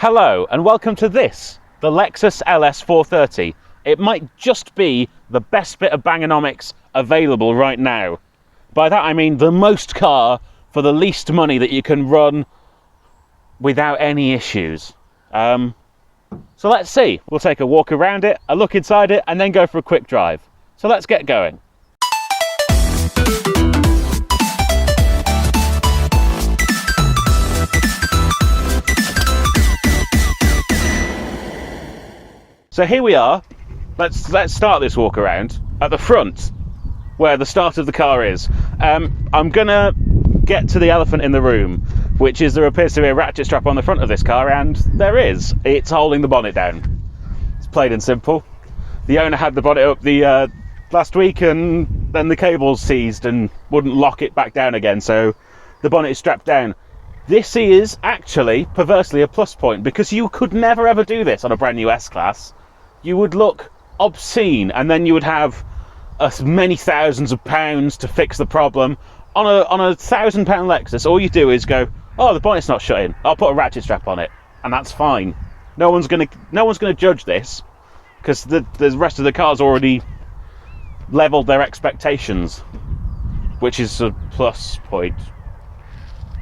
Hello and welcome to this, the Lexus LS430. It might just be the best bit of Bangernomics available right now. By that I mean the most car for the least money that you can run without any issues. So let's see. We'll take a walk around it, a look inside it, and then go for a quick drive. So let's get going. So here we are. Let's start this walk around at the front, where the start of the car is. I'm gonna get to the elephant in the room, which is there appears to be a ratchet strap on the front of this car, and there is. It's holding the bonnet down. It's plain and simple. The owner had the bonnet up the last week, and then the cables seized and wouldn't lock it back down again, so the bonnet is strapped down. This is actually perversely a plus point, because you could never ever do this on a brand new S-Class. You would look obscene, and then you would have as many thousands of pounds to fix the problem. On a £1,000 Lexus, all you do is go, oh, the bonnet's not shutting, I'll put a ratchet strap on it, and that's fine. No one's gonna judge this, because the rest of the car's already leveled their expectations, which is a plus point.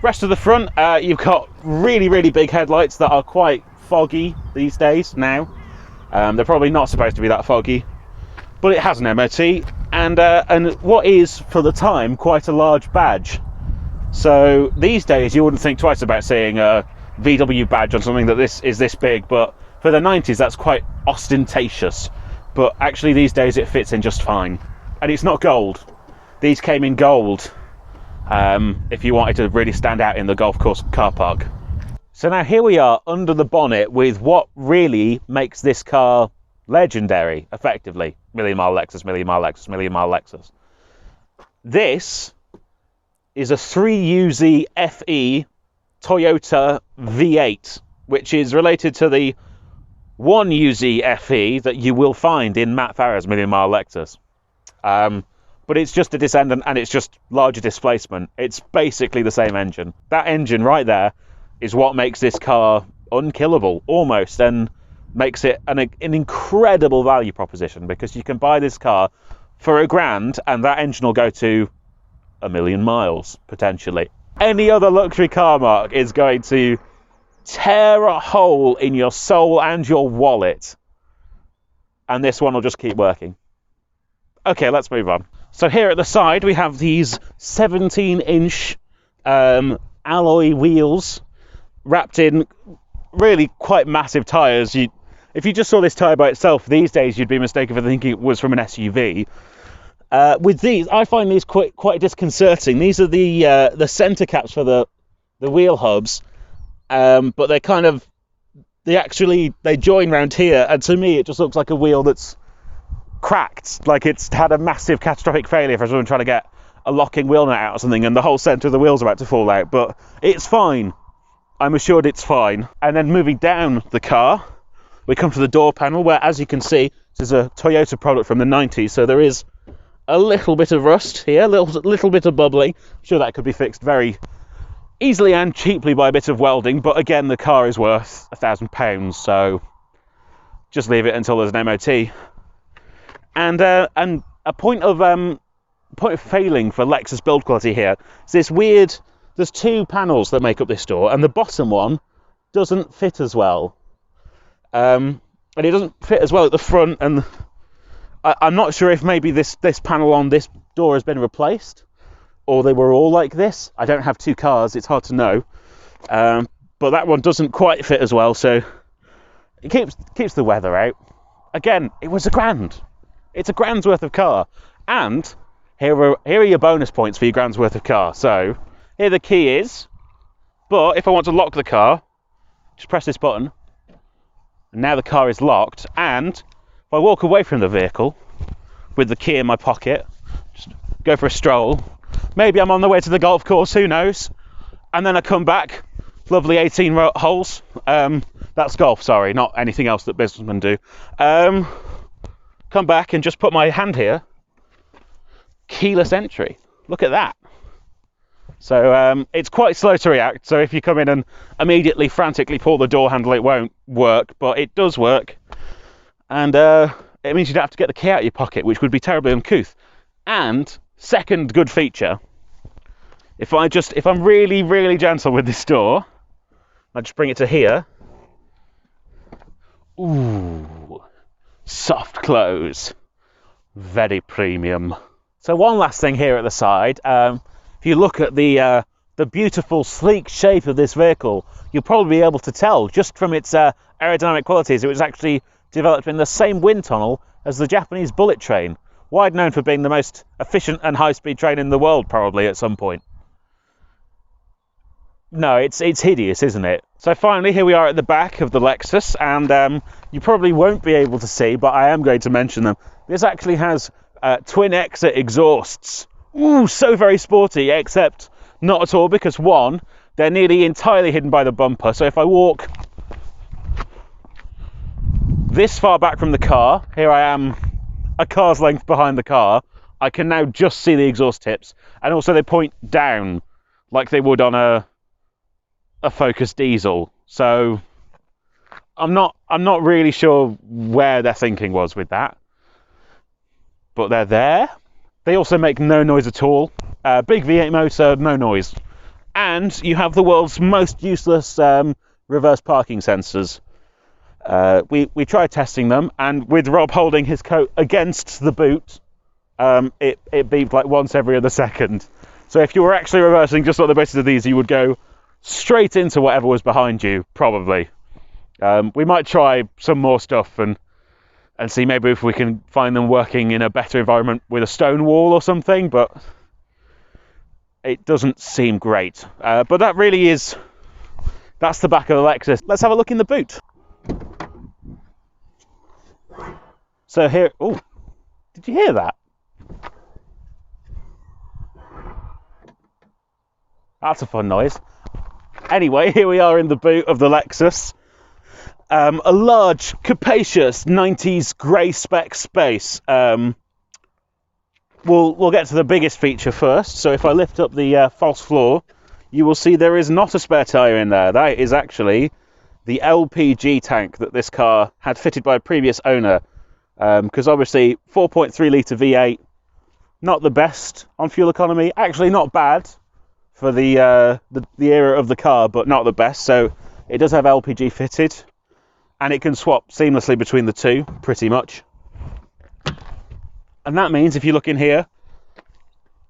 Rest of the front, you've got really big headlights that are quite foggy these days now. They're probably not supposed to be that foggy, but it has an MOT, and what is, for the time, quite a large badge. So these days you wouldn't think twice about seeing a VW badge on something that is this big, but for the 90s that's quite ostentatious. But actually these days it fits in just fine. And it's not gold. These came in gold, if you wanted to really stand out in the golf course car park. So now here we are under the bonnet with what really makes this car legendary, effectively. Million mile Lexus, million mile Lexus, million mile Lexus. This is a 3UZ FE Toyota V8, which is related to the 1UZ FE that you will find in Matt Farah's million mile Lexus. But it's just a descendant, and it's just larger displacement. It's basically the same engine. That engine right there is what makes this car unkillable, almost, and makes it an incredible value proposition, because you can buy this car for £1,000 and that engine will go to 1,000,000 miles, potentially. Any other luxury car, Mark, is going to tear a hole in your soul and your wallet, and this one will just keep working. Okay, let's move on. So here at the side we have these 17-inch alloy wheels wrapped in really quite massive tyres. If you just saw this tyre by itself these days, you'd be mistaken for thinking it was from an SUV. With these, I find these quite disconcerting. These are the centre caps for the wheel hubs, but they join round here, and to me it just looks like a wheel that's cracked, like it's had a massive catastrophic failure for someone trying to get a locking wheel nut out or something, and the whole centre of the wheel's about to fall out. But it's fine. I'm assured it's fine. And then moving down the car, we come to the door panel, where, as you can see, this is a Toyota product from the 90s, so there is a little bit of rust here, a little bit of bubbling. I'm sure that could be fixed very easily and cheaply by a bit of welding, but again, the car is worth £1,000, so just leave it until there's an MOT. And a point of failing for Lexus build quality here is this weird. There's two panels that make up this door, and the bottom one doesn't fit as well. And it doesn't fit as well at the front, and I'm not sure if maybe this panel on this door has been replaced, or they were all like this. I don't have two cars, it's hard to know. But that one doesn't quite fit as well, so it keeps the weather out. Again, it was £1,000. It's £1,000's worth of car. And here are your bonus points for your £1,000's worth of car. So here the key is, but if I want to lock the car, just press this button, and now the car is locked. And if I walk away from the vehicle with the key in my pocket, just go for a stroll, maybe I'm on the way to the golf course, who knows, and then I come back, lovely 18 holes, that's golf, sorry, not anything else that businessmen do, come back and just put my hand here, keyless entry. Look at that. So it's quite slow to react. So if you come in and immediately frantically pull the door handle, it won't work, but it does work. And it means you'd have to get the key out of your pocket, which would be terribly uncouth. And second good feature, if I'm really, really gentle with this door, I just bring it to here. Ooh, soft close, very premium. So one last thing here at the side, if you look at the beautiful sleek shape of this vehicle, you'll probably be able to tell just from its aerodynamic qualities it was actually developed in the same wind tunnel as the Japanese bullet train, wide known for being the most efficient and high-speed train in the world probably at some point. No, it's hideous, isn't it? So finally, here we are at the back of the Lexus, and you probably won't be able to see, but I am going to mention them. This actually has twin exit exhausts. Ooh, so very sporty, except not at all, because one, they're nearly entirely hidden by the bumper. So if I walk this far back from the car, here I am a car's length behind the car, I can now just see the exhaust tips, and also they point down like they would on a Focus diesel. So I'm not really sure where their thinking was with that, but they're there. They also make no noise at all. Big V8 motor, no noise, and you have the world's most useless reverse parking sensors. We tried testing them, and with Rob holding his coat against the boot, it beeped like once every other second. So if you were actually reversing just on the basis of these, you would go straight into whatever was behind you, probably. We might try some more stuff and see maybe if we can find them working in a better environment with a stone wall or something, but it doesn't seem great. But that really that's the back of the Lexus. Let's have a look in the boot. So here, oh, did you hear that? That's a fun noise. Anyway, here we are in the boot of the Lexus. A large, capacious 90s grey spec space. We'll get to the biggest feature first. So if I lift up the false floor, you will see there is not a spare tyre in there. That is actually the LPG tank that this car had fitted by a previous owner. Because obviously 4.3 litre V8, not the best on fuel economy. Actually not bad for the era of the car, but not the best. So it does have LPG fitted, and it can swap seamlessly between the two, pretty much. And that means if you look in here,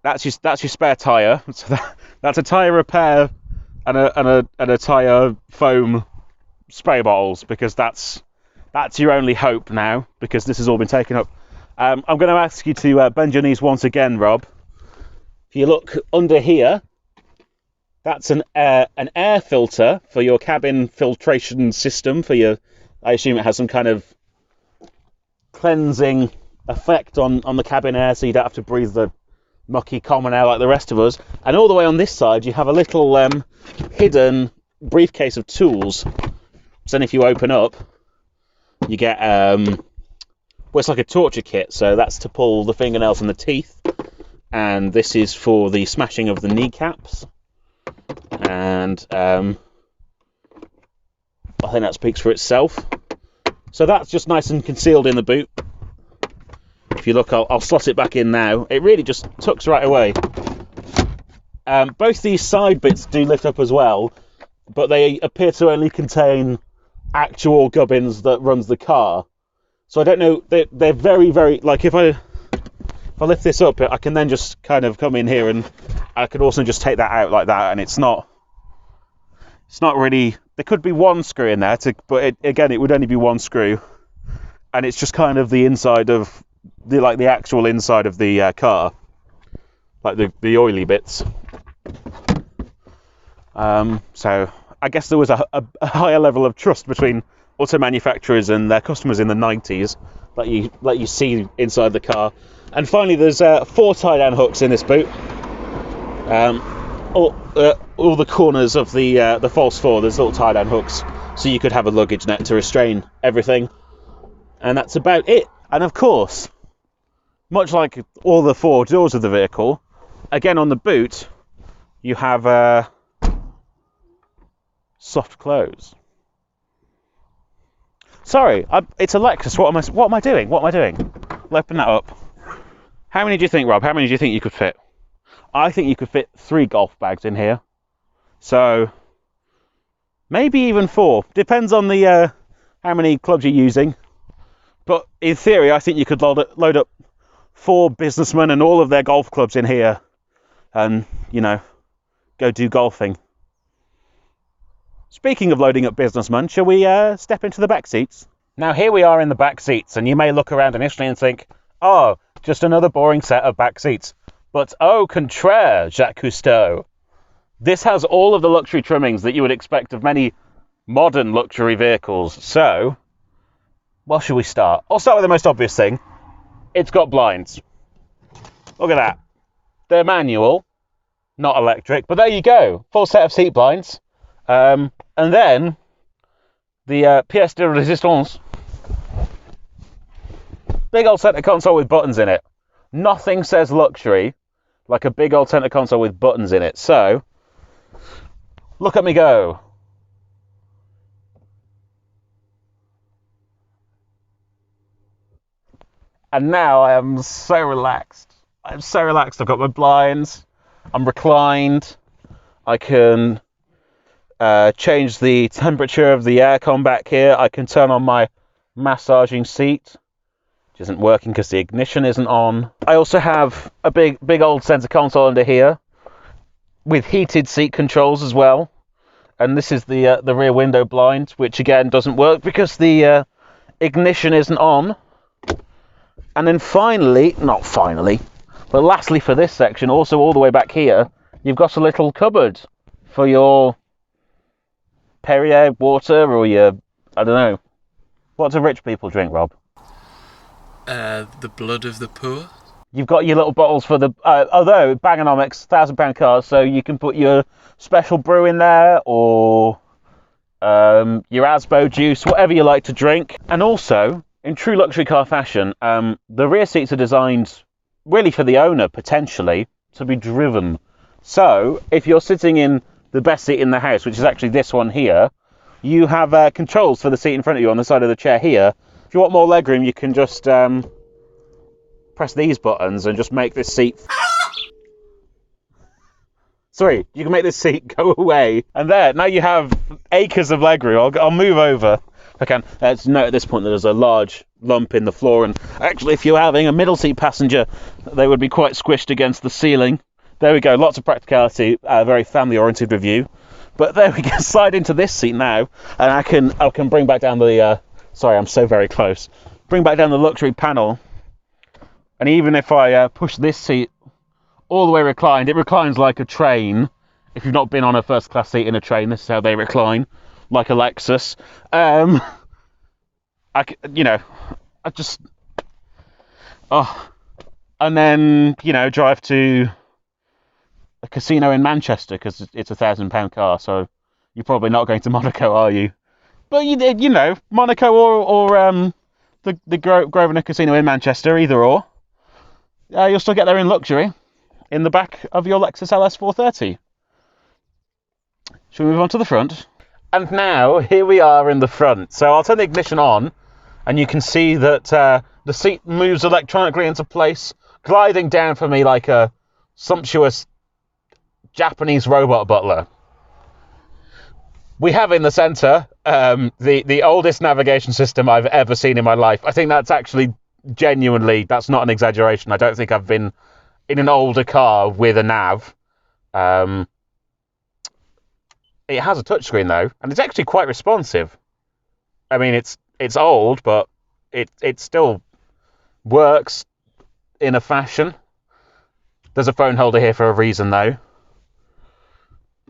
that's your spare tyre. So that's a tyre repair and a tyre foam spray bottles, because that's your only hope now, because this has all been taken up. I'm going to ask you to bend your knees once again, Rob. If you look under here, that's an air filter for your cabin filtration system. I assume it has some kind of cleansing effect on the cabin air, so you don't have to breathe the mucky common air like the rest of us. And all the way on this side, you have a little hidden briefcase of tools. So then if you open up, you get well, it's like a torture kit. So that's to pull the fingernails and the teeth, and this is for the smashing of the kneecaps. And I think that speaks for itself. So that's just nice and concealed in the boot. If you look, I'll slot it back in now. It really just tucks right away. Both these side bits do lift up as well, but they appear to only contain actual gubbins that runs the car. So I don't know, they're very, very, like if I lift this up, I can then just kind of come in here, and I could also just take that out like that, and it's not really, there could be one screw in there, but again, it would only be one screw, and it's just kind of the inside of, the actual inside of the car, like the oily bits. So I guess there was a higher level of trust between auto manufacturers and their customers in the 90s, like you see inside the car. And finally, there's 4 tie-down hooks in this boot. All the corners of the false floor, there's little tie-down hooks, so you could have a luggage net to restrain everything. And that's about it. And of course, much like all the 4 doors of the vehicle, again on the boot, you have soft close. Sorry, it's a Lexus. What am I doing? What am I doing? I'll open that up. How many do you think, Rob? How many do you think you could fit? I think you could fit 3 golf bags in here. So maybe even 4. Depends on the how many clubs you're using. But in theory, I think you could load up 4 businessmen and all of their golf clubs in here, and you know, go do golfing. Speaking of loading up businessmen, shall we step into the back seats? Now here we are in the back seats, and you may look around initially and think, oh, just another boring set of back seats. But au contraire, Jacques Cousteau. This has all of the luxury trimmings that you would expect of many modern luxury vehicles. So, where should we start? I'll start with the most obvious thing. It's got blinds. Look at that. They're manual, not electric, but there you go. Full set of seat blinds. And then the pièce de résistance. Big old center console with buttons in it. Nothing says luxury like a big old center console with buttons in it. So, look at me go. And now I am so relaxed. I'm so relaxed. I've got my blinds. I'm reclined. I can change the temperature of the aircon back here. I can turn on my massaging seat, which isn't working because the ignition isn't on. I also have a big old center console under here with heated seat controls as well. And this is the rear window blind, which again doesn't work because the ignition isn't on. And then finally, not finally, but lastly for this section, also all the way back here, you've got a little cupboard for your Perrier water or your, I don't know. What do rich people drink, Rob? The blood of the poor. You've got your little bottles for the, although Bangernomics, £1,000 cars, so you can put your special brew in there, or your Asbo juice, whatever you like to drink. And also, in true luxury car fashion, the rear seats are designed really for the owner, potentially, to be driven. So, if you're sitting in the best seat in the house, which is actually this one here, you have controls for the seat in front of you on the side of the chair here. If you want more legroom, you can just press these buttons and just make this seat... Sorry, you can make this seat go away. And there, now you have acres of legroom. I'll move over if I can. Let's note at this point that there's a large lump in the floor, and actually if you're having a middle seat passenger, they would be quite squished against the ceiling. There we go, lots of practicality, very family-oriented review. But there we go, slide into this seat now, and I can bring back down the... sorry, I'm so very close. Bring back down the luxury panel, and even if I push this seat all the way reclined, it reclines like a train. If you've not been on a first-class seat in a train, this is how they recline, like a Lexus. And then, drive to a casino in Manchester, because it's a £1,000 car, so you're probably not going to Monaco, are you? But, Monaco or the Grosvenor Casino in Manchester, either or. You'll still get there in luxury, in the back of your Lexus LS430. Shall we move on to the front? And now, here we are in the front. So I'll turn the ignition on, and you can see that the seat moves electronically into place, gliding down for me like a sumptuous Japanese robot butler. We have in the centre the oldest navigation system I've ever seen in my life. I think that's actually genuinely, that's not an exaggeration. I don't think I've been in an older car with a nav. It has a touchscreen though, and it's actually quite responsive. I mean, it's old, but it still works in a fashion. There's a phone holder here for a reason though.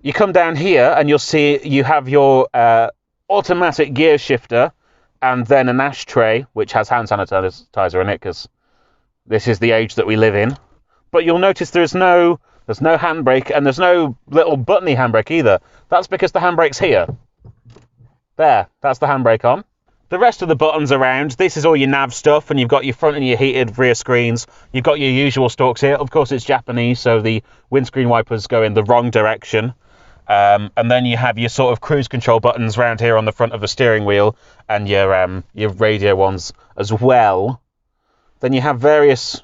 You come down here and you'll see you have your automatic gear shifter, and then an ashtray which has hand sanitizer in it, because this is the age that we live in. But you'll notice there's no handbrake, and there's no little buttony handbrake either. That's because the handbrake's here. There, that's the handbrake on. The rest of the buttons around, this is all your nav stuff, and you've got your front and your heated rear screens. You've got your usual stalks here. Of course, it's Japanese, so the windscreen wipers go in the wrong direction. And then you have your sort of cruise control buttons around here on the front of the steering wheel, and your radio ones as well. Then you have various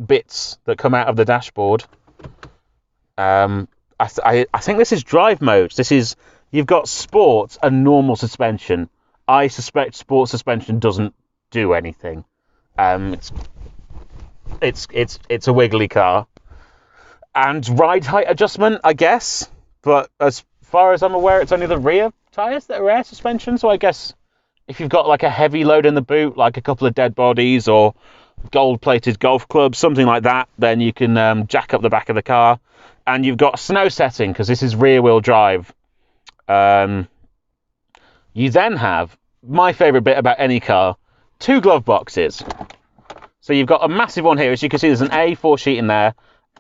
bits that come out of the dashboard. I think this is drive modes. You've got sport and normal suspension. I suspect sport suspension doesn't do anything. It's a wiggly car. And ride height adjustment, I guess. But as far as I'm aware, it's only the rear tyres that are air suspension. So I guess if you've got like a heavy load in the boot, like a couple of dead bodies or gold-plated golf clubs, something like that, then you can jack up the back of the car. And you've got snow setting, because this is rear-wheel drive. You then have, my favourite bit about any car, 2 glove boxes. So you've got a massive one here. As you can see, there's an A4 sheet in there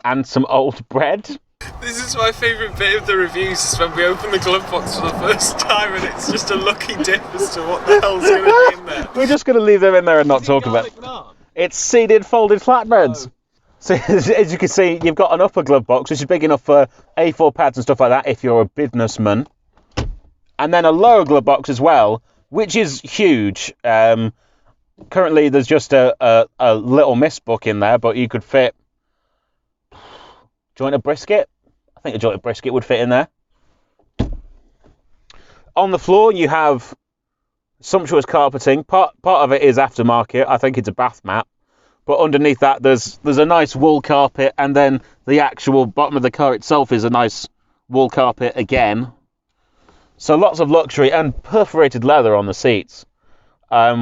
and some old bread. This is my favourite bit of the reviews, is when we open the glove box for the first time and it's just a lucky dip as to what the hell's going to be in there. We're just going to leave them in there and not talk about it. It's seeded folded flatbreads. Oh. So as you can see, you've got an upper glove box, which is big enough for A4 pads and stuff like that if you're a businessman. And then a lower glove box as well, which is huge. Currently, there's just a little miss book in there, but you could fit joint of brisket. I think a joint of brisket would fit in there. On the floor, you have sumptuous carpeting. Part of it is aftermarket. I think it's a bath mat. But underneath that, there's a nice wool carpet, and then the actual bottom of the car itself is a nice wool carpet again. So lots of luxury and perforated leather on the seats,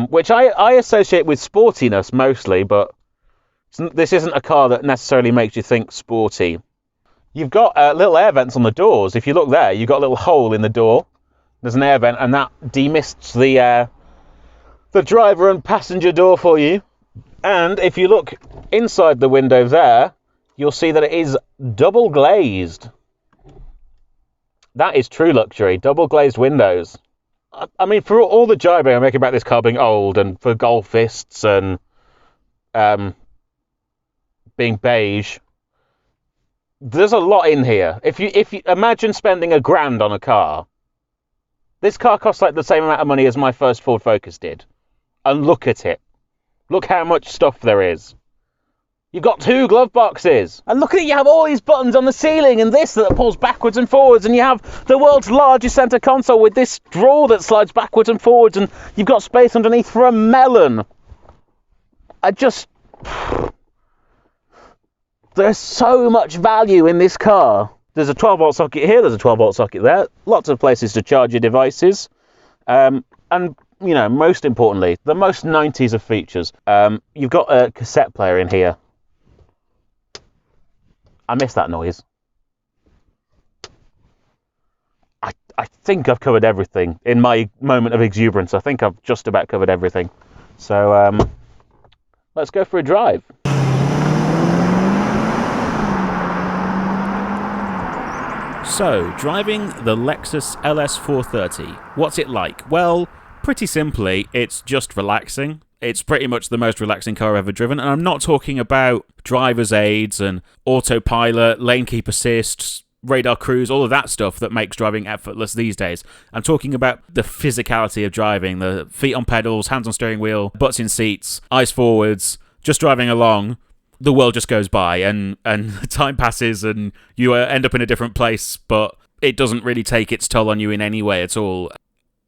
which I associate with sportiness mostly, but this isn't a car that necessarily makes you think sporty. You've got little air vents on the doors. If you look there, you've got a little hole in the door. There's an air vent, and that demists the driver and passenger door for you. And if you look inside the window there, you'll see that it is double glazed. That is true luxury, double glazed windows. I mean, for all the jibing I make about this car being old and for golfists and being beige, there's a lot in here. If you imagine spending $1,000 on a car, this car costs like the same amount of money as my first Ford Focus did. And look at it. Look how much stuff there is. You've got 2 glove boxes. And look at it, you have all these buttons on the ceiling and this that pulls backwards and forwards. And you have the world's largest centre console with this drawer that slides backwards and forwards. And you've got space underneath for a melon. There's so much value in this car. There's a 12-volt socket here, there's a 12-volt socket there. Lots of places to charge your devices. And, you know, most importantly, the most 90s of features. You've got a cassette player in here. I miss that noise. I think I've covered everything. In my moment of exuberance, I think I've just about covered everything. So, let's go for a drive. So, driving the Lexus LS430. What's it like? Well, pretty simply, it's just relaxing. It's pretty much the most relaxing car I've ever driven, and I'm not talking about driver's aids and autopilot, lane keep assists, radar cruise, all of that stuff that makes driving effortless these days. I'm talking about the physicality of driving, the feet on pedals, hands on steering wheel, butts in seats, eyes forwards, just driving along. The world just goes by and time passes and you end up in a different place, but it doesn't really take its toll on you in any way at all.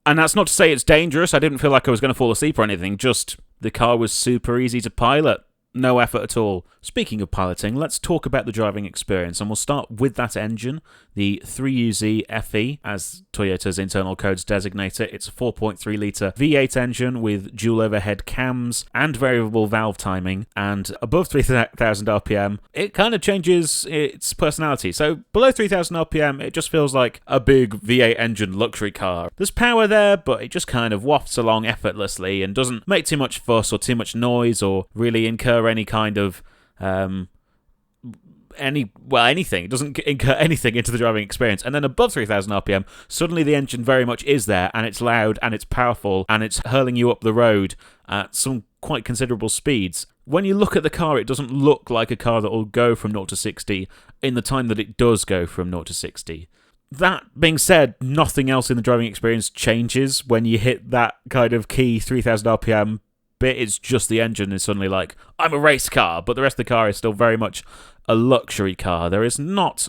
And that's not to say it's dangerous. I didn't feel like I was going to fall asleep or anything, just the car was super easy to pilot. No effort at all. Speaking of piloting, let's talk about the driving experience, and we'll start with that engine, the 3UZ FE, as Toyota's internal codes designate it. It's a 4.3-litre V8 engine with dual overhead cams and variable valve timing, and above 3,000 RPM, it kind of changes its personality. So below 3,000 RPM, it just feels like a big V8 engine luxury car. There's power there, but it just kind of wafts along effortlessly and doesn't make too much fuss or too much noise or really incur any kind of anything. It doesn't incur anything into the driving experience. And then above 3,000 RPM, suddenly the engine very much is there, and it's loud, and it's powerful, and it's hurling you up the road at some quite considerable speeds. When you look at the car, it doesn't look like a car that will go from 0 to 60 in the time that it does go from 0 to 60. That being said, nothing else in the driving experience changes when you hit that kind of key 3,000 RPM bit. It's just the engine is suddenly like, I'm a race car, but the rest of the car is still very much a luxury car. There is not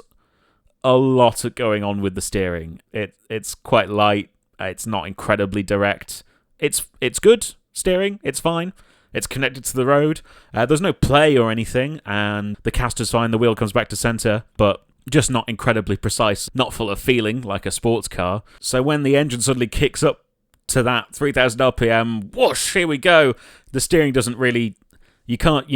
a lot going on with the steering. It's quite light. It's not incredibly direct. It's good steering. It's fine. It's connected to the road. There's no play or anything, and the caster's fine. The wheel comes back to center, but just not incredibly precise, not full of feeling like a sports car. So when the engine suddenly kicks up to that 3,000 RPM, whoosh, here we go. The steering doesn't really, you can't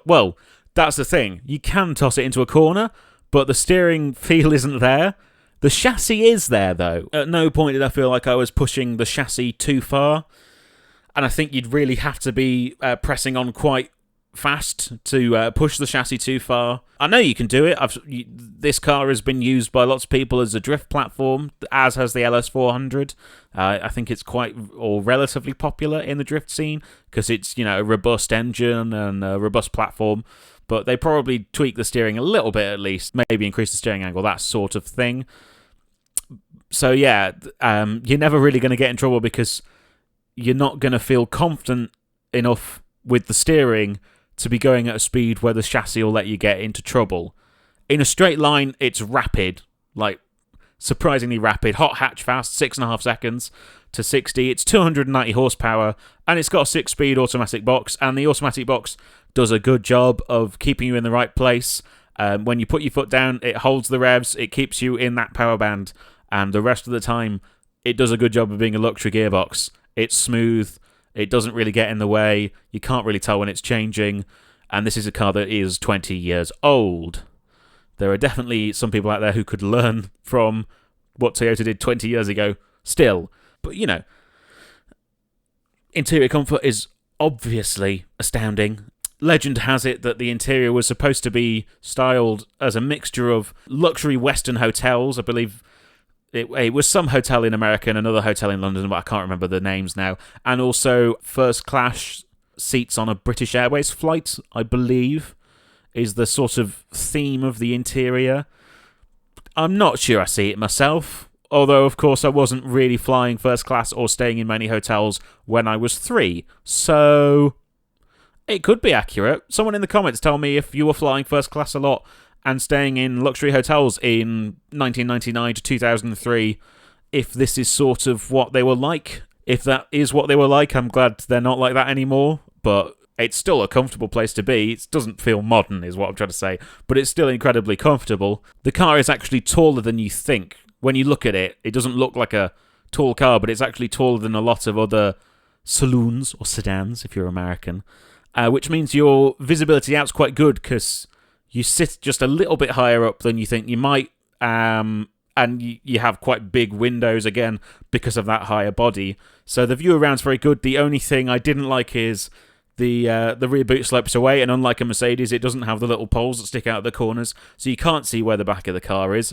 well, that's the thing. You can toss it into a corner, but the steering feel isn't there. The chassis is there, though. At no point did I feel like I was pushing the chassis too far, and I think you'd really have to be pressing on quite fast to push the chassis too far. I know you can do it. This car has been used by lots of people as a drift platform, as has the LS400. I think it's quite or relatively popular in the drift scene because it's a robust engine and a robust platform. But they probably tweak the steering a little bit at least, maybe increase the steering angle, that sort of thing. So yeah, you're never really going to get in trouble because you're not going to feel confident enough with the steering to be going at a speed where the chassis will let you get into trouble. In a straight line, it's rapid, like surprisingly rapid. Hot hatch fast, 6.5 seconds to 60. It's 290 horsepower, and it's got a 6-speed automatic box, and the automatic box does a good job of keeping you in the right place. When you put your foot down, it holds the revs, it keeps you in that power band, and the rest of the time, it does a good job of being a luxury gearbox. It's smooth. It doesn't really get in the way. You can't really tell when it's changing. And this is a car that is 20 years old. There are definitely some people out there who could learn from what Toyota did 20 years ago still. But, interior comfort is obviously astounding. Legend has it that the interior was supposed to be styled as a mixture of luxury Western hotels. I believe it was some hotel in America and another hotel in London, but I can't remember the names now. And also first class seats on a British Airways flight, I believe, is the sort of theme of the interior. I'm not sure I see it myself, although, of course, I wasn't really flying first class or staying in many hotels when I was 3. So it could be accurate. Someone in the comments tell me if you were flying first class a lot and staying in luxury hotels in 1999 to 2003, if this is sort of what they were like. If that is what they were like, I'm glad they're not like that anymore, but it's still a comfortable place to be. It doesn't feel modern, is what I'm trying to say, but it's still incredibly comfortable. The car is actually taller than you think. When you look at it, it doesn't look like a tall car, but it's actually taller than a lot of other saloons, or sedans, if you're American, which means your visibility out's quite good, because you sit just a little bit higher up than you think you might, and you have quite big windows, again, because of that higher body. So the view around's very good. The only thing I didn't like is the rear boot slopes away, and unlike a Mercedes, it doesn't have the little poles that stick out of the corners, so you can't see where the back of the car is.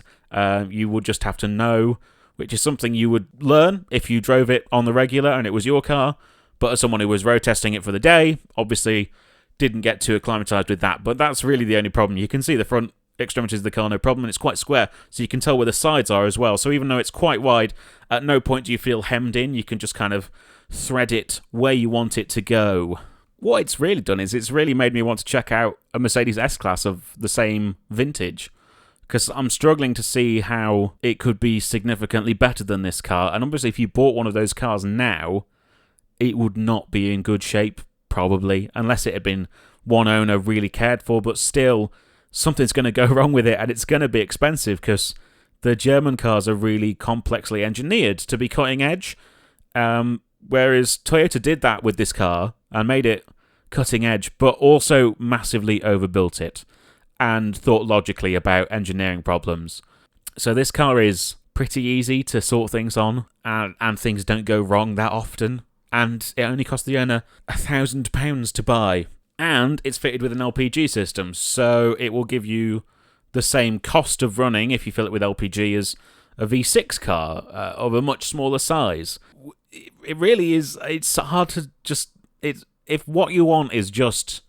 You would just have to know, which is something you would learn if you drove it on the regular and it was your car. But as someone who was road testing it for the day, obviously didn't get too acclimatized with that. But that's really the only problem. You can see the front extremities of the car, no problem, and it's quite square, so you can tell where the sides are as well. So even though it's quite wide, at no point do you feel hemmed in. You can just kind of thread it where you want it to go. What it's really done is it's really made me want to check out a Mercedes S-Class of the same vintage, because I'm struggling to see how it could be significantly better than this car. And obviously if you bought one of those cars now, it would not be in good shape, probably, unless it had been one owner really cared for, but still, something's going to go wrong with it, and it's going to be expensive, because the German cars are really complexly engineered to be cutting edge, whereas Toyota did that with this car and made it cutting edge, but also massively overbuilt it and thought logically about engineering problems. So this car is pretty easy to sort things on, and things don't go wrong that often, and it only cost the owner £1,000 to buy. and it's fitted with an LPG system, so it will give you the same cost of running if you fill it with LPG as a V6 car of a much smaller size. It really is. It's hard to just. If what you want is just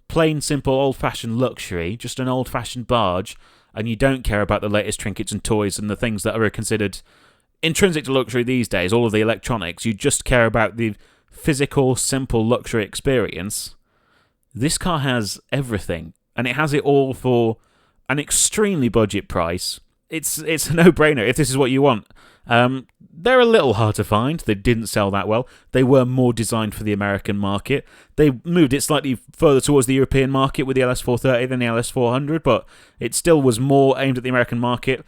plain simple old-fashioned luxury, just an old-fashioned barge, and you don't care about the latest trinkets and toys and the things that are considered intrinsic to luxury these days, all of the electronics, you just care about the physical, simple luxury experience, this car has everything, and it has it all for an extremely budget price. It's a no-brainer if this is what you want. They're a little hard to find. They didn't sell that well. They were more designed for the American market. They moved it slightly further towards the European market with the LS430 than the LS400, but it still was more aimed at the American market,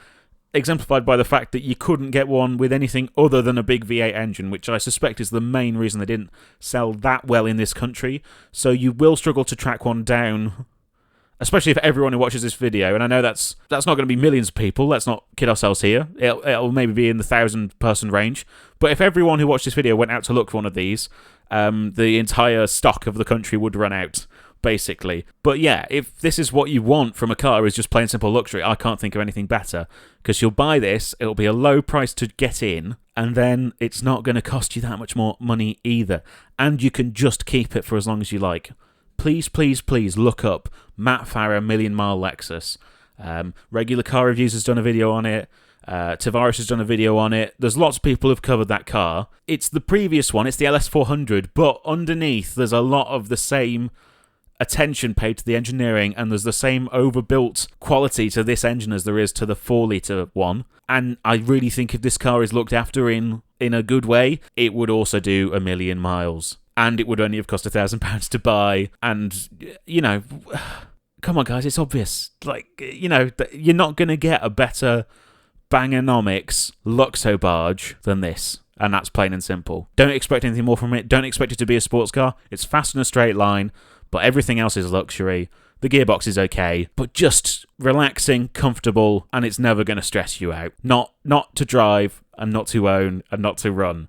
exemplified by the fact that you couldn't get one with anything other than a big V8 engine, which I suspect is the main reason they didn't sell that well in this country. So you will struggle to track one down, especially if everyone who watches this video, and I know that's not going to be millions of people, let's not kid ourselves here, it'll maybe be in the 1,000-person range, but if everyone who watched this video went out to look for one of these, the entire stock of the country would run out, basically. But yeah, if this is what you want from a car, is just plain simple luxury, I can't think of anything better, because you'll buy this, it'll be a low price to get in, and then it's not going to cost you that much more money either, and you can just keep it for as long as you like. Please, please, please look up Matt Farah Million Mile Lexus. Regular Car Reviews has done a video on it. Tavares has done a video on it. There's lots of people who've covered that car. It's the previous one. It's the LS400, but underneath there's a lot of the same attention paid to the engineering, and there's the same overbuilt quality to this engine as there is to the 4-litre one. And I really think if this car is looked after in a good way, it would also do 1 million miles. And it would only have cost £1,000 to buy. And, you know, come on, guys, it's obvious. Like, you know, you're not going to get a better Bangernomics Luxo barge than this. And that's plain and simple. Don't expect anything more from it. Don't expect it to be a sports car. It's fast in a straight line, but everything else is luxury. The gearbox is okay, but just relaxing, comfortable, and it's never going to stress you out. Not to drive, and not to own, and not to run.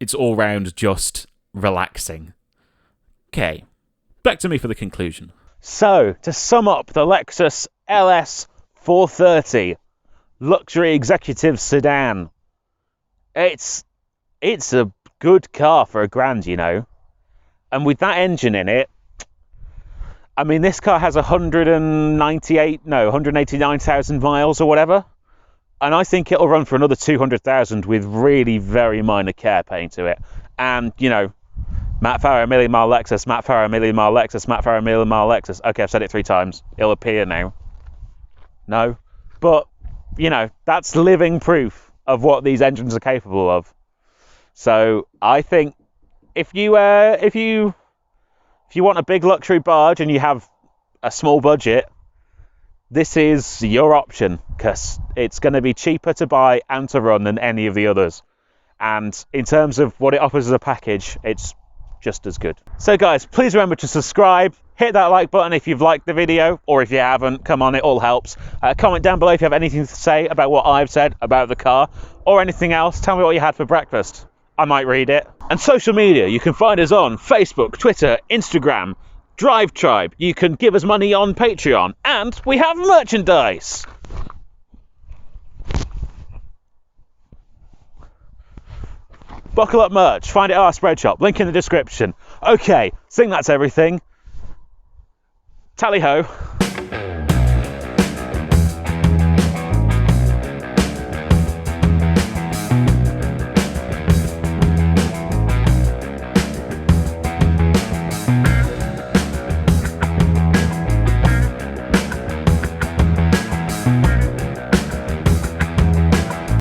It's all round just relaxing. Okay, back to me for the conclusion. So, to sum up the Lexus LS430 luxury executive sedan, it's a good car for £1,000, you know, and with that engine in it, I mean, this car has 189,000 miles or whatever, and I think it'll run for another 200,000 with really very minor care paying to it. And, you know, Matt Farah Million Mile Lexus, Matt Farah Million Mile Lexus, Matt Farah Million Mile Lexus. Okay, I've said it 3 times. It'll appear now. No. But, you know, that's living proof of what these engines are capable of. So I think if you want a big luxury barge and you have a small budget, this is your option, because it's going to be cheaper to buy and to run than any of the others. And in terms of what it offers as a package, it's just as good. So guys, please remember to subscribe, hit that like button if you've liked the video, or if you haven't, come on, it all helps. Comment down below if you have anything to say about what I've said about the car, or anything else. Tell me what you had for breakfast. I might read it. And social media, you can find us on Facebook, Twitter, Instagram, Drive Tribe. You can give us money on Patreon, and we have merchandise. Buckle up merch, find it at our spread shop, link in the description. Okay, I think that's everything. Tally ho.